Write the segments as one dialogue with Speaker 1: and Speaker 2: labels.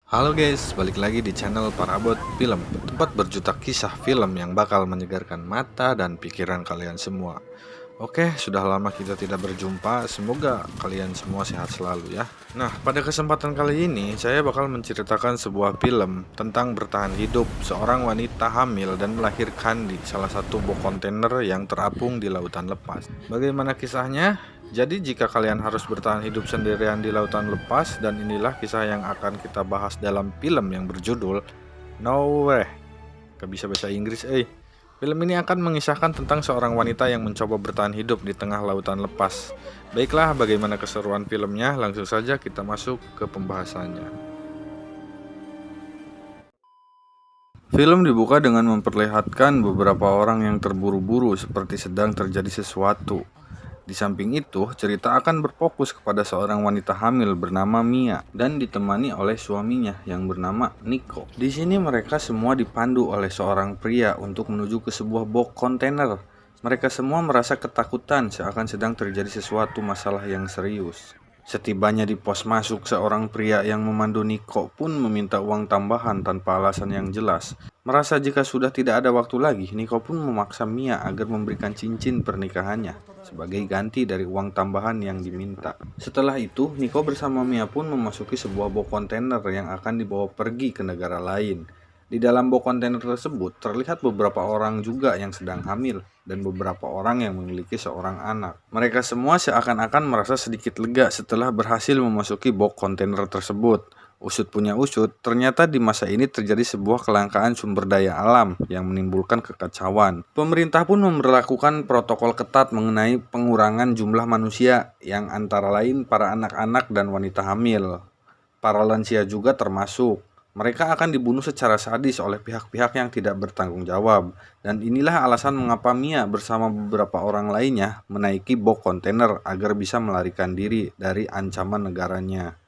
Speaker 1: Halo guys, balik lagi di channel Parabot Film, tempat berjuta kisah film yang bakal menyegarkan mata dan pikiran kalian semua. Oke, sudah lama kita tidak berjumpa, semoga kalian semua sehat selalu ya. Nah, pada kesempatan kali ini saya bakal menceritakan sebuah film tentang bertahan hidup seorang wanita hamil dan melahirkan di salah satu bok kontainer yang terapung di lautan lepas. Bagaimana kisahnya? Jadi jika kalian harus bertahan hidup sendirian di lautan lepas, dan inilah kisah yang akan kita bahas dalam film yang berjudul No Way. Gak bisa bahasa Inggris, Film ini akan mengisahkan tentang seorang wanita yang mencoba bertahan hidup di tengah lautan lepas. Baiklah, bagaimana keseruan filmnya? Langsung saja kita masuk ke pembahasannya. Film dibuka dengan memperlihatkan beberapa orang yang terburu-buru seperti sedang terjadi sesuatu. Di samping itu, cerita akan berfokus kepada seorang wanita hamil bernama Mia dan ditemani oleh suaminya yang bernama Nico. Di sini mereka semua dipandu oleh seorang pria untuk menuju ke sebuah bok kontainer. Mereka semua merasa ketakutan seakan sedang terjadi sesuatu masalah yang serius. Setibanya di pos masuk, seorang pria yang memandu Nico pun meminta uang tambahan tanpa alasan yang jelas. Merasa jika sudah tidak ada waktu lagi, Nico pun memaksa Mia agar memberikan cincin pernikahannya sebagai ganti dari uang tambahan yang diminta. Setelah itu, Nico bersama Mia pun memasuki sebuah bok kontainer yang akan dibawa pergi ke negara lain. Di dalam bok kontainer tersebut terlihat beberapa orang juga yang sedang hamil dan beberapa orang yang memiliki seorang anak. Mereka semua seakan-akan merasa sedikit lega setelah berhasil memasuki bok kontainer tersebut. Usut punya usut, ternyata di masa ini terjadi sebuah kelangkaan sumber daya alam yang menimbulkan kekacauan. Pemerintah pun memberlakukan protokol ketat mengenai pengurangan jumlah manusia yang antara lain para anak-anak dan wanita hamil. Para lansia juga termasuk. Mereka akan dibunuh secara sadis oleh pihak-pihak yang tidak bertanggung jawab. Dan inilah alasan mengapa Mia bersama beberapa orang lainnya menaiki bok kontainer agar bisa melarikan diri dari ancaman negaranya.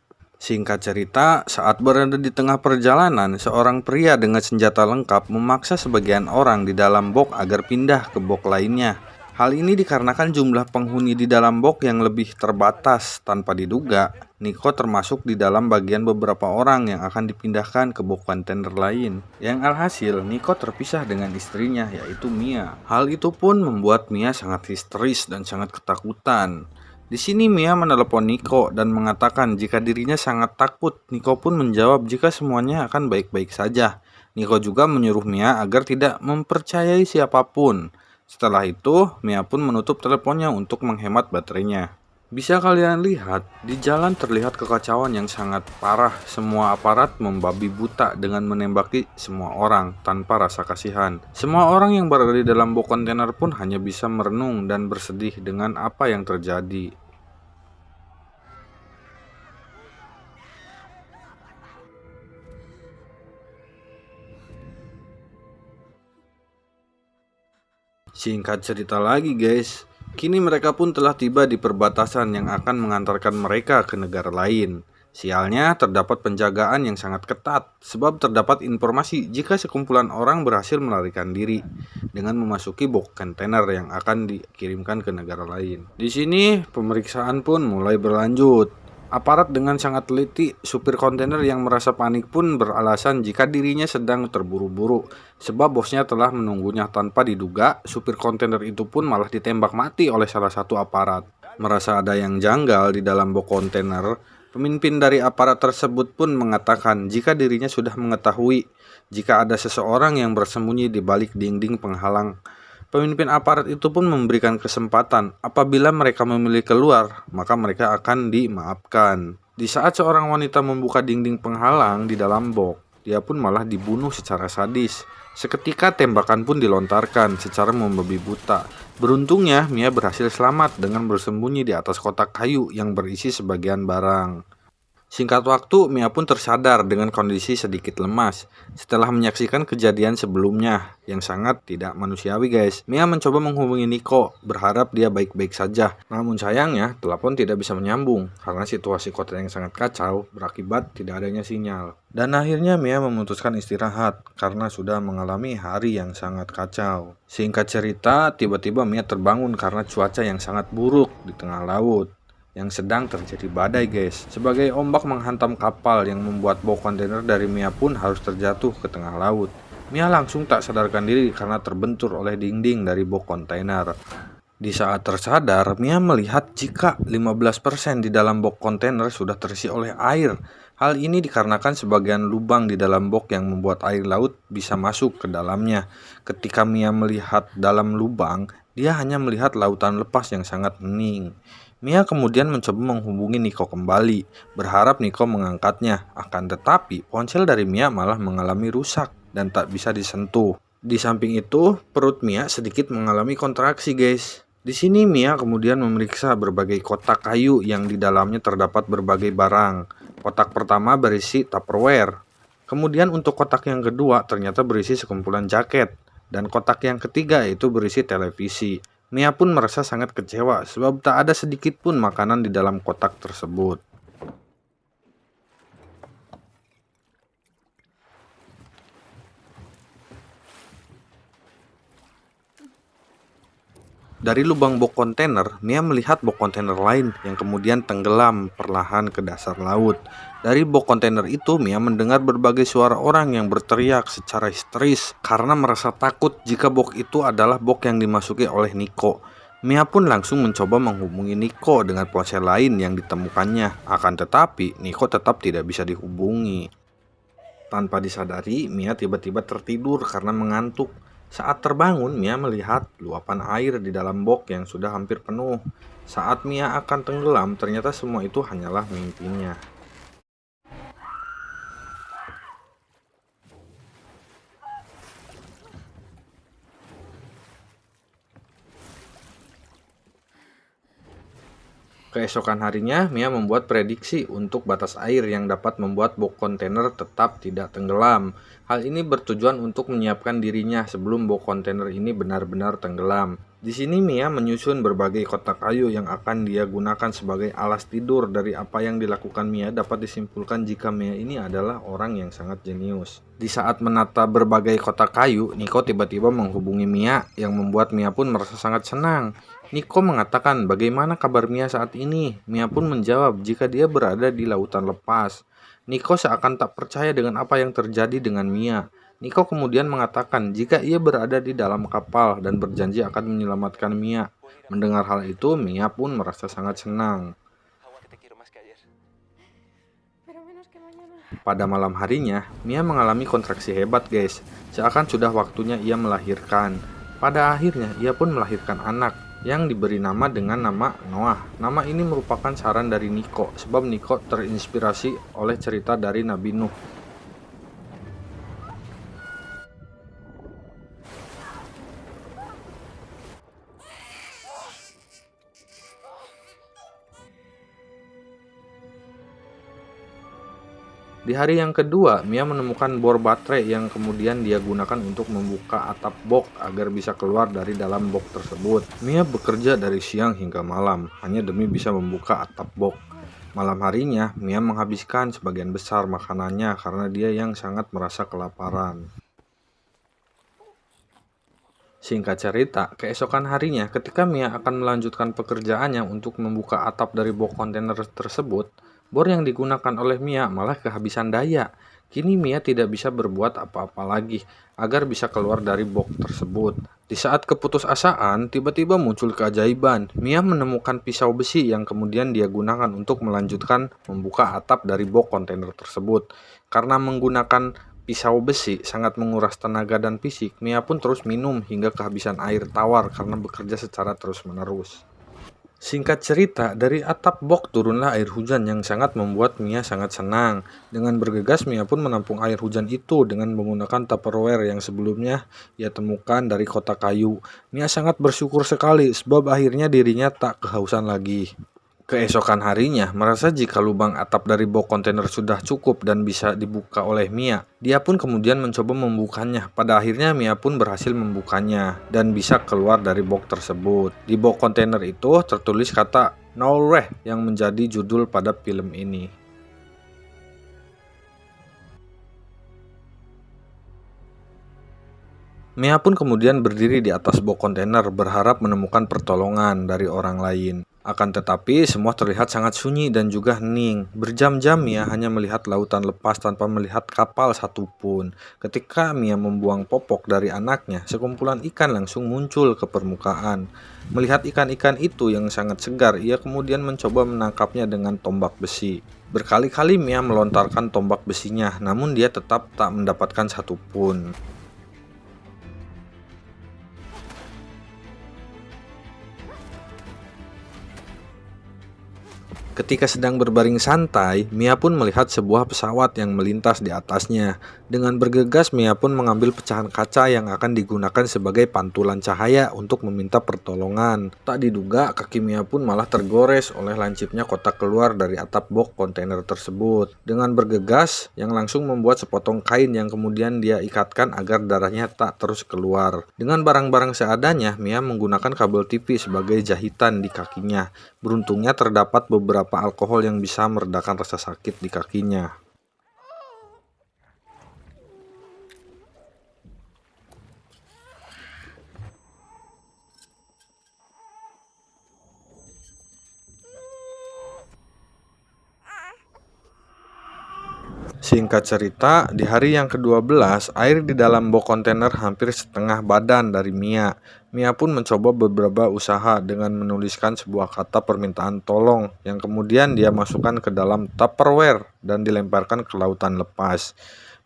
Speaker 1: Singkat cerita, saat berada di tengah perjalanan, seorang pria dengan senjata lengkap memaksa sebagian orang di dalam bok agar pindah ke bok lainnya. Hal ini dikarenakan jumlah penghuni di dalam bok yang lebih terbatas. Tanpa diduga, Nico termasuk di dalam bagian beberapa orang yang akan dipindahkan ke bok kontainer lain. Yang alhasil, Nico terpisah dengan istrinya, yaitu Mia. Hal itu pun membuat Mia sangat histeris dan sangat ketakutan. Di sini Mia menelepon Nico dan mengatakan jika dirinya sangat takut. Nico pun menjawab jika semuanya akan baik-baik saja. Nico juga menyuruh Mia agar tidak mempercayai siapapun. Setelah itu, Mia pun menutup teleponnya untuk menghemat baterainya. Bisa kalian lihat, di jalan terlihat kekacauan yang sangat parah. Semua aparat membabi buta dengan menembaki semua orang tanpa rasa kasihan. Semua orang yang berada di dalam bok kontainer pun hanya bisa merenung dan bersedih dengan apa yang terjadi. Singkat cerita lagi guys, kini mereka pun telah tiba di perbatasan yang akan mengantarkan mereka ke negara lain. Sialnya terdapat penjagaan yang sangat ketat, sebab terdapat informasi jika sekumpulan orang berhasil melarikan diri dengan memasuki bok kontainer yang akan dikirimkan ke negara lain. Di sini pemeriksaan pun mulai berlanjut. Aparat dengan sangat teliti, supir kontainer yang merasa panik pun beralasan jika dirinya sedang terburu-buru, sebab bosnya telah menunggunya. Tanpa diduga, supir kontainer itu pun malah ditembak mati oleh salah satu aparat. Merasa ada yang janggal di dalam bok kontainer, pemimpin dari aparat tersebut pun mengatakan jika dirinya sudah mengetahui jika ada seseorang yang bersembunyi di balik dinding penghalang. Pemimpin aparat itu pun memberikan kesempatan, apabila mereka memilih keluar, maka mereka akan dimaafkan. Di saat seorang wanita membuka dinding penghalang di dalam bok, dia pun malah dibunuh secara sadis. Seketika tembakan pun dilontarkan secara membabi buta. Beruntungnya, Mia berhasil selamat dengan bersembunyi di atas kotak kayu yang berisi sebagian barang. Singkat waktu, Mia pun tersadar dengan kondisi sedikit lemas setelah menyaksikan kejadian sebelumnya yang sangat tidak manusiawi guys. Mia mencoba menghubungi Nico, berharap dia baik-baik saja. Namun sayangnya, telepon tidak bisa menyambung karena situasi kota yang sangat kacau berakibat tidak adanya sinyal. Dan akhirnya Mia memutuskan istirahat karena sudah mengalami hari yang sangat kacau. Singkat cerita, tiba-tiba Mia terbangun karena cuaca yang sangat buruk di tengah laut. yang sedang terjadi badai, guys. Sebagai ombak menghantam kapal yang membuat bok kontainer dari Mia pun harus terjatuh ke tengah laut. Mia langsung tak sadarkan diri karena terbentur oleh dinding dari bok kontainer. Di saat tersadar, Mia melihat jika 15% di dalam bok kontainer sudah terisi oleh air. Hal ini dikarenakan sebagian lubang di dalam bok yang membuat air laut bisa masuk ke dalamnya. Ketika Mia melihat dalam lubang, dia hanya melihat lautan lepas yang sangat hening. Mia kemudian mencoba menghubungi Nico kembali, berharap Nico mengangkatnya. Akan tetapi, ponsel dari Mia malah mengalami rusak dan tak bisa disentuh. Di samping itu, perut Mia sedikit mengalami kontraksi, guys. Di sini Mia kemudian memeriksa berbagai kotak kayu yang di dalamnya terdapat berbagai barang. Kotak pertama berisi Tupperware. Kemudian untuk kotak yang kedua ternyata berisi sekumpulan jaket. Dan kotak yang ketiga itu berisi televisi. Mia pun merasa sangat kecewa sebab tak ada sedikit pun makanan di dalam kotak tersebut. Dari lubang bok kontainer, Mia melihat bok kontainer lain yang kemudian tenggelam perlahan ke dasar laut. Dari bok kontainer itu, Mia mendengar berbagai suara orang yang berteriak secara histeris karena merasa takut jika bok itu adalah bok yang dimasuki oleh Nico. Mia pun langsung mencoba menghubungi Nico dengan ponsel lain yang ditemukannya. Akan tetapi, Nico tetap tidak bisa dihubungi. Tanpa disadari, Mia tiba-tiba tertidur karena mengantuk. Saat terbangun, Mia melihat luapan air di dalam bok yang sudah hampir penuh. Saat Mia akan tenggelam, ternyata semua itu hanyalah mimpinya. Keesokan harinya, Mia membuat prediksi untuk batas air yang dapat membuat bok kontainer tetap tidak tenggelam. Hal ini bertujuan untuk menyiapkan dirinya sebelum bok kontainer ini benar-benar tenggelam. Di sini Mia menyusun berbagai kotak kayu yang akan dia gunakan sebagai alas tidur. Dari apa yang dilakukan Mia dapat disimpulkan jika Mia ini adalah orang yang sangat jenius. Di saat menata berbagai kotak kayu, Nico tiba-tiba menghubungi Mia yang membuat Mia pun merasa sangat senang. Nico mengatakan bagaimana kabar Mia saat ini. Mia pun menjawab jika dia berada di lautan lepas. Nico seakan tak percaya dengan apa yang terjadi dengan Mia. Nico kemudian mengatakan jika ia berada di dalam kapal dan berjanji akan menyelamatkan Mia. Mendengar hal itu, Mia pun merasa sangat senang. Pada malam harinya, Mia mengalami kontraksi hebat, guys. Seakan sudah waktunya ia melahirkan. Pada akhirnya, ia pun melahirkan anak yang diberi nama dengan nama Noah. Nama ini merupakan saran dari Nico, sebab Nico terinspirasi oleh cerita dari Nabi Nuh. Di hari yang kedua, Mia menemukan bor baterai yang kemudian dia gunakan untuk membuka atap box agar bisa keluar dari dalam box tersebut. Mia bekerja dari siang hingga malam, hanya demi bisa membuka atap box. Malam harinya, Mia menghabiskan sebagian besar makanannya karena dia yang sangat merasa kelaparan. Singkat cerita, keesokan harinya ketika Mia akan melanjutkan pekerjaannya untuk membuka atap dari box kontainer tersebut, bor yang digunakan oleh Mia malah kehabisan daya. Kini Mia tidak bisa berbuat apa-apa lagi agar bisa keluar dari box tersebut. Di saat keputusasaan, tiba-tiba muncul keajaiban. Mia menemukan pisau besi yang kemudian dia gunakan untuk melanjutkan membuka atap dari box kontainer tersebut. Karena menggunakan pisau besi sangat menguras tenaga dan fisik, Mia pun terus minum hingga kehabisan air tawar karena bekerja secara terus-menerus. Singkat cerita, dari atap box turunlah air hujan yang sangat membuat Mia sangat senang. Dengan bergegas, Mia pun menampung air hujan itu dengan menggunakan Tupperware yang sebelumnya ia temukan dari kotak kayu. Mia sangat bersyukur sekali sebab akhirnya dirinya tak kehausan lagi. Keesokan harinya, merasa jika lubang atap dari box kontainer sudah cukup dan bisa dibuka oleh Mia, dia pun kemudian mencoba membukanya. Pada akhirnya Mia pun berhasil membukanya dan bisa keluar dari box tersebut. Di box kontainer itu tertulis kata Norway yang menjadi judul pada film ini. Mia pun kemudian berdiri di atas box kontainer berharap menemukan pertolongan dari orang lain. Akan tetapi, semua terlihat sangat sunyi dan juga hening. Berjam-jam Mia hanya melihat lautan lepas tanpa melihat kapal satupun. Ketika Mia membuang popok dari anaknya, sekumpulan ikan langsung muncul ke permukaan. Melihat ikan-ikan itu yang sangat segar, ia kemudian mencoba menangkapnya dengan tombak besi. Berkali-kali Mia melontarkan tombak besinya, namun dia tetap tak mendapatkan satupun. Ketika sedang berbaring santai, Mia pun melihat sebuah pesawat yang melintas di atasnya. Dengan bergegas, Mia pun mengambil pecahan kaca yang akan digunakan sebagai pantulan cahaya untuk meminta pertolongan. Tak diduga, kaki Mia pun malah tergores oleh lancipnya kotak keluar dari atap box kontainer tersebut. Dengan bergegas, yang langsung membuat sepotong kain yang kemudian dia ikatkan agar darahnya tak terus keluar. Dengan barang-barang seadanya, Mia menggunakan kabel TV sebagai jahitan di kakinya. Beruntungnya terdapat beberapa alkohol yang bisa meredakan rasa sakit di kakinya. Singkat cerita, di hari yang ke-12, air di dalam box kontainer hampir setengah badan dari Mia. Mia pun mencoba beberapa usaha dengan menuliskan sebuah kata permintaan tolong yang kemudian dia masukkan ke dalam Tupperware dan dilemparkan ke lautan lepas.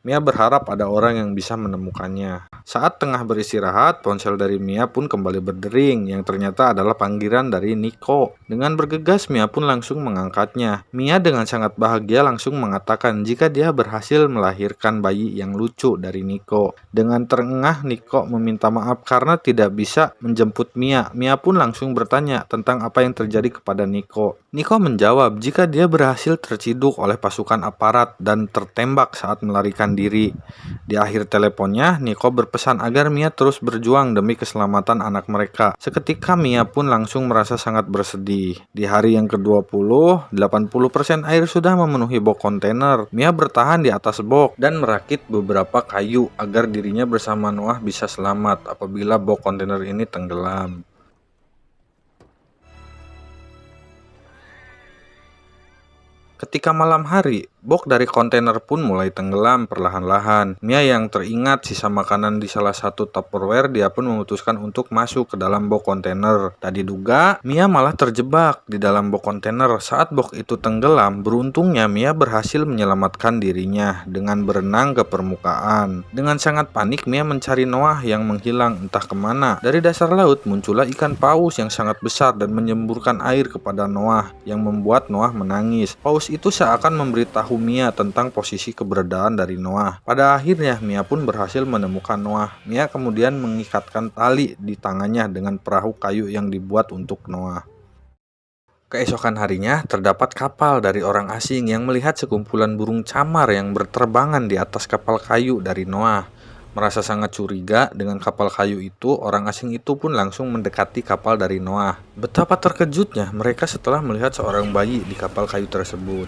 Speaker 1: Mia berharap ada orang yang bisa menemukannya. Saat tengah beristirahat, ponsel dari Mia pun kembali berdering yang ternyata adalah panggilan dari Nico. Dengan bergegas, Mia pun langsung mengangkatnya. Mia dengan sangat bahagia langsung mengatakan jika dia berhasil melahirkan bayi yang lucu dari Nico. Dengan terengah, Nico meminta maaf karena tidak bisa menjemput Mia. Mia pun langsung bertanya tentang apa yang terjadi kepada Nico. Nico menjawab jika dia berhasil terciduk oleh pasukan aparat dan tertembak saat melarikan diri. Di akhir teleponnya, Nico berpesan agar Mia terus berjuang demi keselamatan anak mereka. Seketika Mia pun langsung merasa sangat bersedih. Di hari yang ke-20, 80% air sudah memenuhi box kontainer. Mia bertahan di atas box dan merakit beberapa kayu agar dirinya bersama Noah bisa selamat apabila box kontainer ini tenggelam. Ketika malam hari, box dari kontainer pun mulai tenggelam perlahan-lahan. Mia yang teringat sisa makanan di salah satu Tupperware, dia pun memutuskan untuk masuk ke dalam box kontainer. Tadi diduga, Mia malah terjebak di dalam box kontainer. Saat box itu tenggelam, beruntungnya Mia berhasil menyelamatkan dirinya dengan berenang ke permukaan. Dengan sangat panik, Mia mencari Noah yang menghilang entah kemana. Dari dasar laut muncullah ikan paus yang sangat besar dan menyemburkan air kepada Noah, yang membuat Noah menangis. Paus itu seakan memberitahu Mia tentang posisi keberadaan dari Noah. Pada akhirnya Mia pun berhasil menemukan Noah. Mia kemudian mengikatkan tali di tangannya dengan perahu kayu yang dibuat untuk Noah. Keesokan harinya, terdapat kapal dari orang asing yang melihat sekumpulan burung camar yang berterbangan di atas kapal kayu dari Noah. Merasa sangat curiga dengan kapal kayu itu, orang asing itu pun langsung mendekati kapal dari Noah. Betapa terkejutnya mereka setelah melihat seorang bayi di kapal kayu tersebut.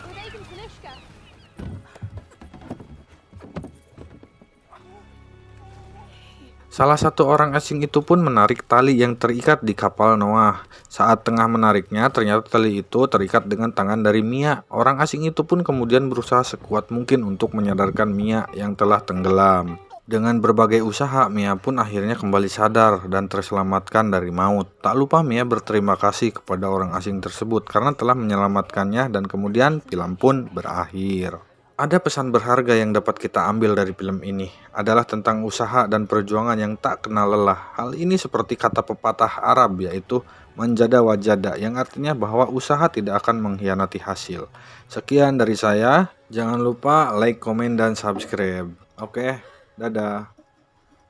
Speaker 1: Salah satu orang asing itu pun menarik tali yang terikat di kapal Noah. Saat tengah menariknya, ternyata tali itu terikat dengan tangan dari Mia. Orang asing itu pun kemudian berusaha sekuat mungkin untuk menyadarkan Mia yang telah tenggelam. Dengan berbagai usaha, Mia pun akhirnya kembali sadar dan terselamatkan dari maut. Tak lupa Mia berterima kasih kepada orang asing tersebut karena telah menyelamatkannya dan kemudian film pun berakhir. Ada pesan berharga yang dapat kita ambil dari film ini, adalah tentang usaha dan perjuangan yang tak kenal lelah. Hal ini seperti kata pepatah Arab, yaitu manjada wajada, yang artinya bahwa usaha tidak akan mengkhianati hasil. Sekian dari saya, jangan lupa like, komen, dan subscribe. Oke, dadah.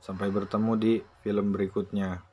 Speaker 1: Sampai bertemu di film berikutnya.